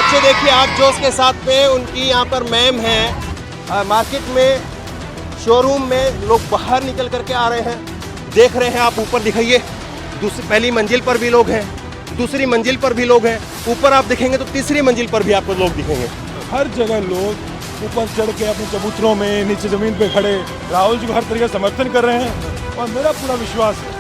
बच्चे देखिए आप जोश के साथ में, उनकी यहाँ पर मैम है। मार्केट में, शोरूम में लोग बाहर निकल करके आ रहे हैं। देख रहे हैं आप, ऊपर दिखाइए, पहली मंजिल पर भी लोग हैं, दूसरी मंजिल पर भी लोग हैं, ऊपर आप देखेंगे तो तीसरी मंजिल पर भी आपको लोग दिखेंगे। हर जगह लोग ऊपर चढ़ के अपने चबूतरों में, नीचे ज़मीन पे खड़े राहुल जी को हर तरीके से समर्थन कर रहे हैं। और मेरा पूरा विश्वास है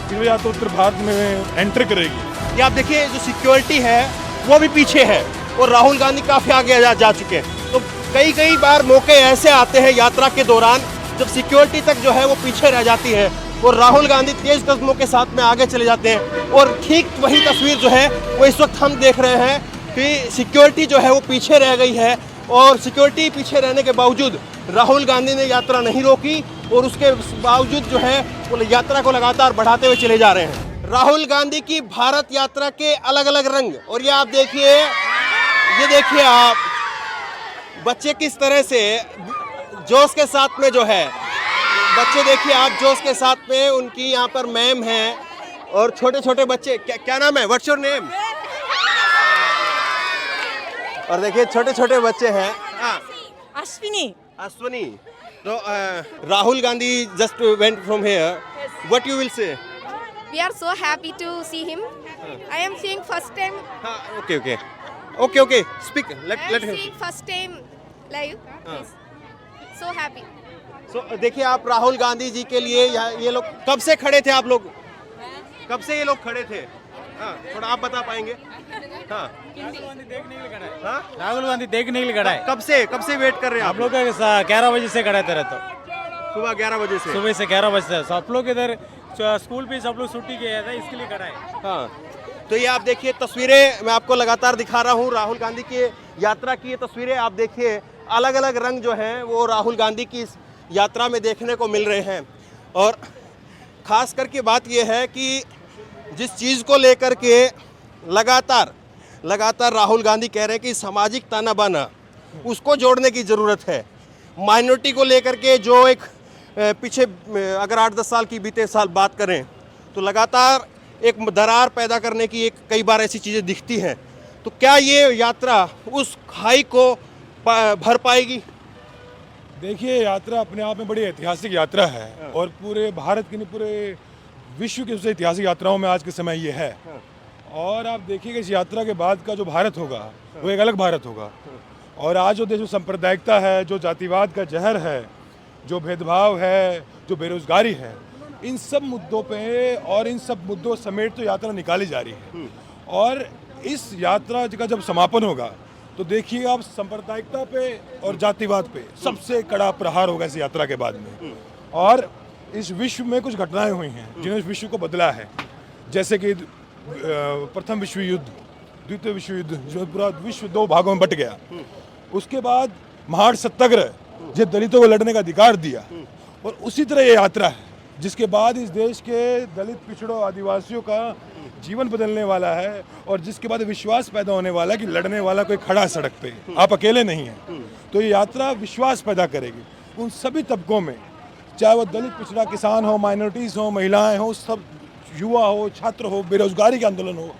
कि वो या तो उत्तर भारत में एंटर करेगी। ये आप देखिए, जो सिक्योरिटी है वो भी पीछे है और राहुल गांधी काफ़ी आगे जा चुके हैं। तो कई बार मौके ऐसे आते हैं यात्रा के दौरान जब सिक्योरिटी तक जो है वो पीछे रह जाती है और राहुल गांधी तेज कदमों के साथ में आगे चले जाते हैं। और ठीक वही तस्वीर जो है वो इस वक्त हम देख रहे हैं कि सिक्योरिटी जो है वो पीछे रह गई है और सिक्योरिटी पीछे रहने के बावजूद राहुल गांधी ने यात्रा नहीं रोकी और उसके बावजूद जो है वो यात्रा को लगातार बढ़ाते हुए चले जा रहे हैं। राहुल गांधी की भारत यात्रा के अलग अलग रंग, और ये आप देखिए, ये देखिए आप बच्चे किस तरह से जोश के साथ में जो है, बच्चे देखिए आप जोश के साथ में, उनकी यहाँ पर मैम है और छोटे छोटे बच्चे। क्या नाम है? What's your name? और देखिए छोटे छोटे बच्चे हैं। अश्विनी। अश्विनी। तो Rahul Gandhi just went from here, what you will say? We are so happy to see him. I am seeing first time. Okay. Speak. Let I am him. seeing first time live. Please. So happy. So देखिए आप, राहुल गांधी जी के लिए ये लोग कब से खड़े थे? आप लोग कब से ये लोग खड़े थे? हाँ, थोड़ा आप बता पाएंगे? हाँ, राहुल गांधी देखने के लिए खड़ा है। कब से वेट कर रहे हैं आप लोग 11 बजे से खड़े थे रहते, सुबह 11 बजे से? सुबह से 11 बजे से सब लोग इधर स्कूल भी सब लोग छुट्टी किया था, इसके लिए खड़ा है। हाँ, तो ये आप देखिए तस्वीरें मैं आपको लगातार दिखा रहा हूँ राहुल गांधी की यात्रा की। ये तस्वीरें आप देखिए, अलग अलग रंग जो हैं वो राहुल गांधी की इस यात्रा में देखने को मिल रहे हैं। और ख़ास करके बात यह है कि जिस चीज़ को लेकर के लगातार राहुल गांधी कह रहे हैं कि सामाजिक ताना बाना, उसको जोड़ने की ज़रूरत है। माइनॉरिटी को लेकर के जो एक पीछे अगर 8-10 साल की बीते साल बात करें तो लगातार एक दरार पैदा करने की कई बार ऐसी चीज़ें दिखती हैं। तो क्या ये यात्रा उस खाई को भर पाएगी? देखिए, यात्रा अपने आप में बड़ी ऐतिहासिक यात्रा है और पूरे भारत की नहीं, पूरे विश्व की सबसे ऐतिहासिक यात्राओं में आज के समय ये है। और आप देखिएगा इस यात्रा के बाद का जो भारत होगा वो एक अलग भारत होगा। और आज जो देश में सांप्रदायिकता है, जो जातिवाद का जहर है, जो भेदभाव है, जो बेरोजगारी है, इन सब मुद्दों पे और इन सब मुद्दों समेत तो यात्रा निकाली जा रही है। और इस यात्रा का जब समापन होगा तो देखिए आप, सांप्रदायिकता पे और जातिवाद पे सबसे कड़ा प्रहार होगा इस यात्रा के बाद में। और इस विश्व में कुछ घटनाएं हुई हैं जिन्होंने इस विश्व को बदला है, जैसे कि प्रथम विश्व युद्ध, द्वितीय विश्व युद्ध, जो पूरा विश्व 2 भागों में बट गया। उसके बाद महान सत्याग्रह, जो दलितों को लड़ने का अधिकार दिया। और उसी तरह ये यात्रा है जिसके बाद इस देश के दलित, पिछड़ों, आदिवासियों का जीवन बदलने वाला है और जिसके बाद विश्वास पैदा होने वाला है कि लड़ने वाला कोई खड़ा है सड़क पे, आप अकेले नहीं हैं। तो ये यात्रा विश्वास पैदा करेगी उन सभी तबकों में, चाहे वो दलित, पिछड़ा, किसान हो, माइनॉरिटीज़ हो, महिलाएं हो, सब युवा हो, छात्र हो, बेरोजगारी का आंदोलन हो,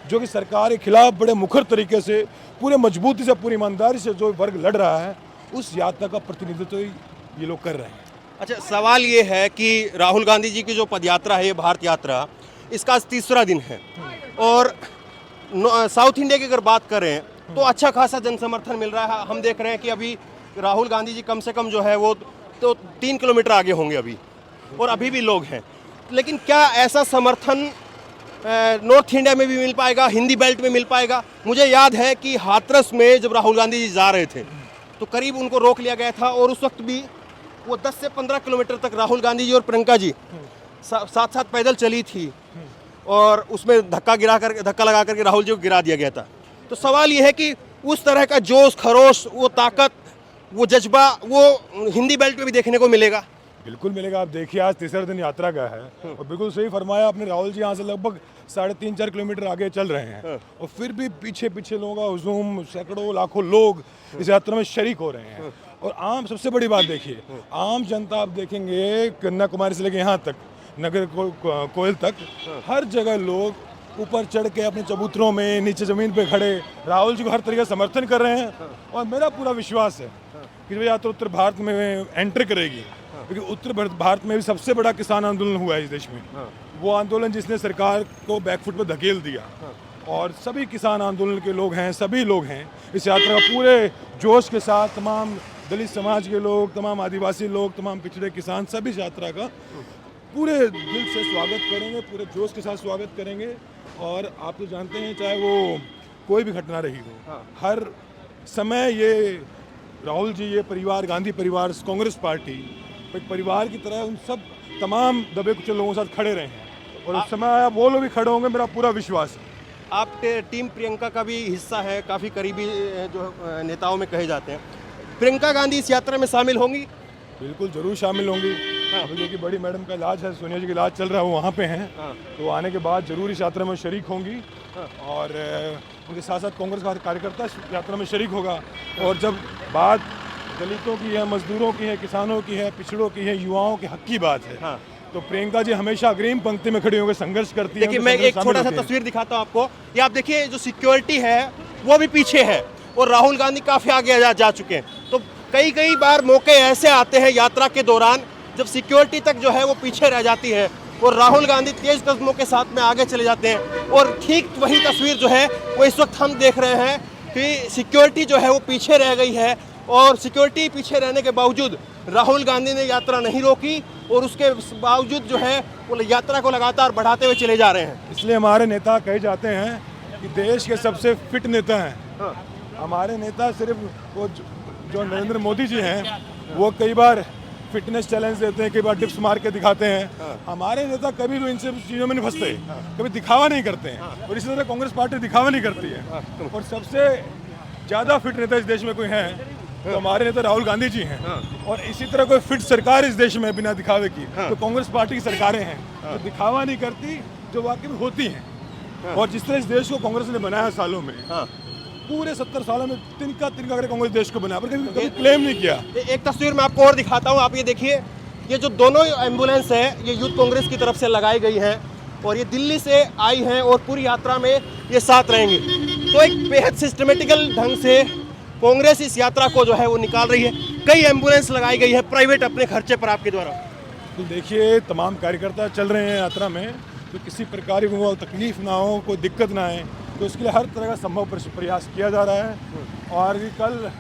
जो कि सरकार के खिलाफ बड़े मुखर तरीके से, पूरे मजबूती से, पूरी ईमानदारी से जो वर्ग लड़ रहा है, उस यात्रा का प्रतिनिधित्व ये लोग कर रहे हैं। अच्छा, सवाल ये है कि राहुल गांधी जी की जो पदयात्रा है, ये भारत यात्रा, इसका आज 3रा दिन है और साउथ इंडिया की अगर बात करें तो अच्छा खासा जनसमर्थन मिल रहा है। हम देख रहे हैं कि अभी राहुल गांधी जी कम से कम जो है वो तो 3 किलोमीटर आगे होंगे अभी, और अभी भी लोग हैं। लेकिन क्या ऐसा समर्थन नॉर्थ इंडिया में भी मिल पाएगा, हिंदी बेल्ट में मिल पाएगा? मुझे याद है कि हाथरस में जब राहुल गांधी जी जा रहे थे तो करीब उनको रोक लिया गया था और उस वक्त भी वो 10 से 15 किलोमीटर तक राहुल गांधी जी और प्रियंका जी साथ पैदल चली थी और उसमें धक्का लगा करके राहुल जी को गिरा दिया गया था। तो सवाल ये है कि उस तरह का जोश, खरोश, वो ताकत, वो जज्बा, वो हिंदी बेल्ट में भी देखने को मिलेगा? बिल्कुल मिलेगा। आप देखिए, आज 3रा दिन यात्रा का है और बिल्कुल सही फरमाया आपने, राहुल जी यहाँ से लगभग 3.5-4 किलोमीटर आगे चल रहे हैं और फिर भी पीछे लोगों का हुजूम, सैकड़ों लाखों लोग इस यात्रा में शरीक हो रहे हैं। और आम, सबसे बड़ी बात देखिए, आम जनता आप देखेंगे कन्याकुमारी से लेकर यहाँ तक, नगर कोयल तक, हर जगह लोग ऊपर चढ़ के अपने चबूतरों में, नीचे ज़मीन पे खड़े राहुल जी को हर तरीके से समर्थन कर रहे हैं। और मेरा पूरा विश्वास है कि जो यात्रा उत्तर भारत में एंटर करेगी, क्योंकि उत्तर भारत में भी सबसे बड़ा किसान आंदोलन हुआ है इस देश में। वो आंदोलन जिसने सरकार को बैकफुट पर धकेल दिया, और सभी किसान आंदोलन के लोग हैं, सभी लोग हैं इस यात्रा का पूरे जोश के साथ। तमाम दलित समाज के लोग, तमाम आदिवासी लोग, तमाम पिछड़े किसान सभी इस यात्रा का पूरे दिल से स्वागत करेंगे, पूरे जोश के साथ स्वागत करेंगे। और आप तो जानते हैं, चाहे वो कोई भी घटना रही हो, हर समय ये राहुल जी, ये परिवार, गांधी परिवार, कांग्रेस पार्टी एक परिवार की तरह उन सब तमाम दबे कुचले लोगों के साथ खड़े रहे हैं। और उस समय वो लोग भी खड़े होंगे, मेरा पूरा विश्वास है। आप टीम प्रियंका का भी हिस्सा है, काफ़ी करीबी जो नेताओं में कहे जाते हैं। प्रियंका गांधी इस यात्रा में शामिल होंगी? बिल्कुल ज़रूर शामिल होंगी। अभी की बड़ी मैडम का इलाज है, सोनिया जी का इलाज चल रहा है, वो वहाँ पे हैं। तो आने के बाद जरूर इस यात्रा में शरीक होंगी। और उनके साथ साथ कांग्रेस का कार्यकर्ता इस यात्रा में शरीक होगा। और जब बात दलितों की है, मजदूरों की है, किसानों की है, पिछड़ों की है, युवाओं के हक की बात है, तो प्रियंका जी हमेशा अग्रिम पंक्ति में खड़ी होकर संघर्ष करती है। देखिए, मैं एक छोटा सा तस्वीर दिखाता हूँ आपको। ये आप देखिए, जो सिक्योरिटी है वो भी पीछे है, और राहुल गांधी काफ़ी आगे जा चुके हैं। तो कई बार मौके ऐसे आते हैं यात्रा के दौरान जब सिक्योरिटी तक जो है वो पीछे रह जाती है, और राहुल गांधी तेज कदमों के साथ में आगे चले जाते हैं। और ठीक वही तस्वीर जो है वो इस वक्त हम देख रहे हैं कि सिक्योरिटी जो है वो पीछे रह गई है, और सिक्योरिटी पीछे रहने के बावजूद राहुल गांधी ने यात्रा नहीं रोकी, और उसके बावजूद जो है वो यात्रा को लगातार बढ़ाते हुए चले जा रहे हैं। इसलिए हमारे नेता कहे जाते हैं कि देश के सबसे फिट नेता हैं। हमारे नेता सिर्फ वो जो नरेंद्र मोदी जी हैं, वो कई बार फिटनेस चैलेंज देते हैं, कई बार टिप्स मार के दिखाते हैं। हमारे नेता कभी भी इन सब चीज़ों में नहीं फंसते, कभी दिखावा नहीं करते हैं। और इसी तरह कांग्रेस पार्टी दिखावा नहीं करती है। और सबसे ज़्यादा फिट नेता इस देश में कोई है तो हमारे नेता राहुल गांधी जी हैं। और इसी तरह कोई फिट सरकार इस देश में बिना दिखावे की तो कांग्रेस पार्टी की सरकारें हैं, जो दिखावा नहीं करती, जो वाकई में होती हैं। और जिस तरह इस देश को कांग्रेस ने बनाया सालों में, पूरे 70 सालों में तिनका अगर कांग्रेस देश को बनाया, पर कभी क्लेम नहीं किया। एक तस्वीर मैं आपको और दिखाता हूँ। आप ये देखिए, ये जो दोनों एम्बुलेंस है ये यूथ कांग्रेस की तरफ से लगाई गई है, और ये दिल्ली से आई हैं, और पूरी यात्रा में ये साथ रहेंगी। तो एक बेहद सिस्टमेटिकल ढंग से कांग्रेस इस यात्रा को जो है वो निकाल रही है। कई एम्बुलेंस लगाई गई है प्राइवेट, अपने खर्चे पर आपके द्वारा। तो देखिए, तमाम कार्यकर्ता चल रहे हैं यात्रा में, तो किसी प्रकार की वो तकलीफ ना हो, कोई दिक्कत ना आए, तो इसके लिए हर तरह का संभव प्रयास किया जा रहा है। और कल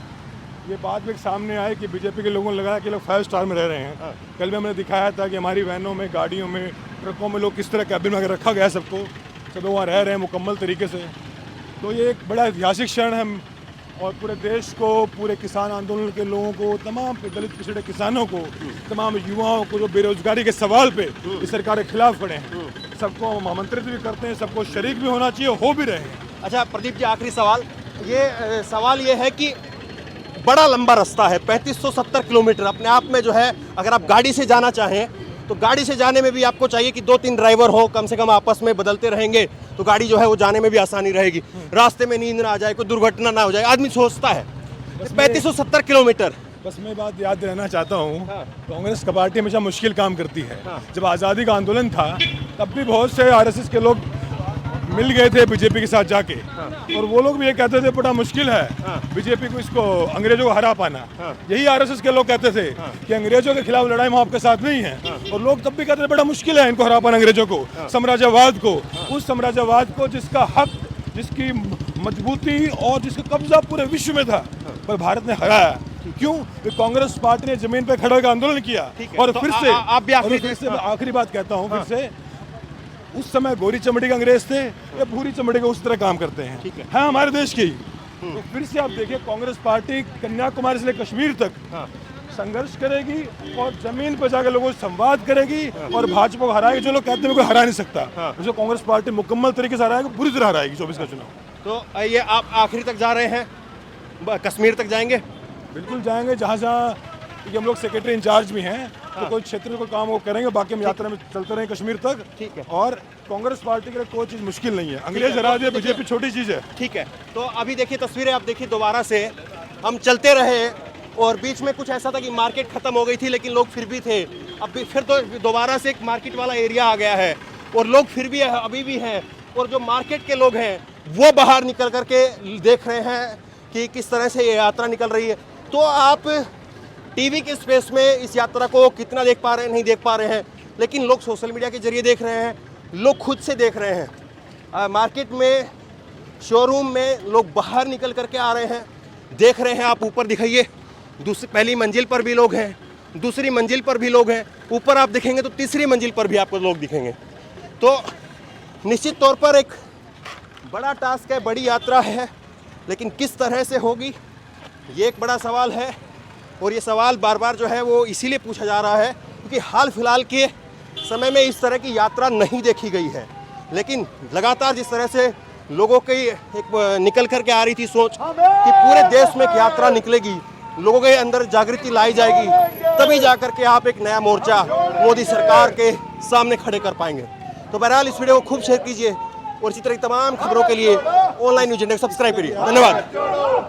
ये बात भी सामने आई कि बीजेपी के लोगों ने लगाया कि लोग 5 स्टार में रह रहे हैं। कल भी हमने दिखाया था कि हमारी वैनों में, गाड़ियों में, ट्रकों में लोग किस तरह कैबिन में रखा गया है सबको, सब वहाँ रह रहे हैं मुकम्मल तरीके से। तो ये एक बड़ा ऐतिहासिक क्षण है, और पूरे देश को, पूरे किसान आंदोलन के लोगों को, तमाम दलित पिछड़े किसानों को, तमाम युवाओं को जो बेरोजगारी के सवाल पे इस सरकार के खिलाफ खड़े हैं, सबको हम आमंत्रित भी करते हैं, सबको शरीक भी होना चाहिए, हो भी रहे हैं। अच्छा प्रदीप जी, आखिरी सवाल, ये सवाल ये है कि बड़ा लंबा रास्ता है, 3570 किलोमीटर। अपने आप में जो है, अगर आप गाड़ी से जाना चाहें तो गाड़ी से जाने में भी आपको चाहिए कि 2-3 ड्राइवर हो, कम से कम आपस में बदलते रहेंगे तो गाड़ी जो है वो जाने में भी आसानी रहेगी। रास्ते में नींद ना आ जाए, कोई दुर्घटना ना हो जाए, आदमी सोचता है। 3570 किलोमीटर। बस मैं बात याद दिलाना चाहता हूँ, कांग्रेस का पार्टी हमेशा मुश्किल काम करती है। जब आज़ादी का आंदोलन था तब भी बहुत से आरएसएस के लोग मिल गए थे बीजेपी के साथ जाके, और वो लोग भी ये कहते थे बड़ा मुश्किल है बीजेपी को, इसको अंग्रेजों को हरा पाना। यही आरएसएस के लोग कहते थे कि अंग्रेजों के खिलाफ लड़ाई में आपके साथ नहीं है, और लोग तब भी कहते थे बड़ा मुश्किल है इनको हरा पाना, अंग्रेजों को, साम्राज्यवाद को, उस साम्राज्यवाद को जिसका हक, जिसकी मजबूती और जिसका कब्जा पूरे विश्व में था, पर भारत ने हराया। क्यों? कांग्रेस पार्टी ने जमीन पर खड़े होकर आंदोलन किया। और फिर से आखिरी बात कहता हूँ, फिर से उस समय गोरी चमड़ी के अंग्रेज थे, या भूरी चमड़ी के उस तरह काम करते हैं, है हमारे देश की। तो फिर से आप देखिए, कांग्रेस पार्टी कन्याकुमारी से लेकर कश्मीर तक संघर्ष करेगी, और जमीन पर जाकर लोगों से संवाद करेगी, और भाजपा को हराएगी। जो लोग कहते हैं कोई हरा नहीं सकता, जो कांग्रेस पार्टी मुकम्मल तरीके से हराएगी, पूरी तरह हराएगी 24 का चुनाव। तो ये आप आखिरी तक जा रहे हैं, कश्मीर तक जाएंगे? बिल्कुल जाएंगे, जहाँ जहाँ, क्योंकि हम लोग सेक्रेटरी इंचार्ज भी हैं, तो कोई क्षेत्र को काम वो करेंगे, बाकी हम यात्रा में चलते रहेंगे कश्मीर तक। ठीक है। और कांग्रेस पार्टी के लिए कोई चीज़ मुश्किल नहीं है, अंग्रेज हरा दिया, बीजेपी छोटी चीज़ है। ठीक है। तो अभी देखिए तस्वीरें, आप देखिए दोबारा से हम चलते रहे, और बीच में कुछ ऐसा था कि मार्केट खत्म हो गई थी, लेकिन लोग फिर भी थे। अब फिर तो दोबारा से एक मार्केट वाला एरिया आ गया है, और लोग फिर भी अभी भी हैं। और जो मार्केट के लोग हैं वो बाहर निकल करके देख रहे हैं कि किस तरह से ये यात्रा निकल रही है। तो आप टीवी के स्पेस में इस यात्रा को कितना देख पा रहे हैं नहीं देख पा रहे हैं, लेकिन लोग सोशल मीडिया के जरिए देख रहे हैं, लोग खुद से देख रहे हैं। मार्केट में, शोरूम में लोग बाहर निकल करके आ रहे हैं, देख रहे हैं। आप ऊपर दिखाइए, पहली मंजिल पर भी लोग हैं, दूसरी मंजिल पर भी लोग हैं, ऊपर आप देखेंगे तो तीसरी मंजिल पर भी आपको लोग दिखेंगे। तो निश्चित तौर पर एक बड़ा टास्क है, बड़ी यात्रा है, लेकिन किस तरह से होगी ये एक बड़ा सवाल है। और ये सवाल बार बार जो है वो इसीलिए पूछा जा रहा है क्योंकि हाल फिलहाल के समय में इस तरह की यात्रा नहीं देखी गई है। लेकिन लगातार जिस तरह से लोगों की एक निकल करके आ रही थी सोच कि पूरे देश में एक यात्रा निकलेगी, लोगों के अंदर जागृति लाई जाएगी, तभी जाकर के आप एक नया मोर्चा मोदी सरकार के सामने खड़े कर पाएंगे। तो बहरहाल इस वीडियो को खूब शेयर कीजिए और इसी तरह की तमाम खबरों के लिए ऑनलाइन न्यूज़ इंडिया को सब्सक्राइब करिए। धन्यवाद।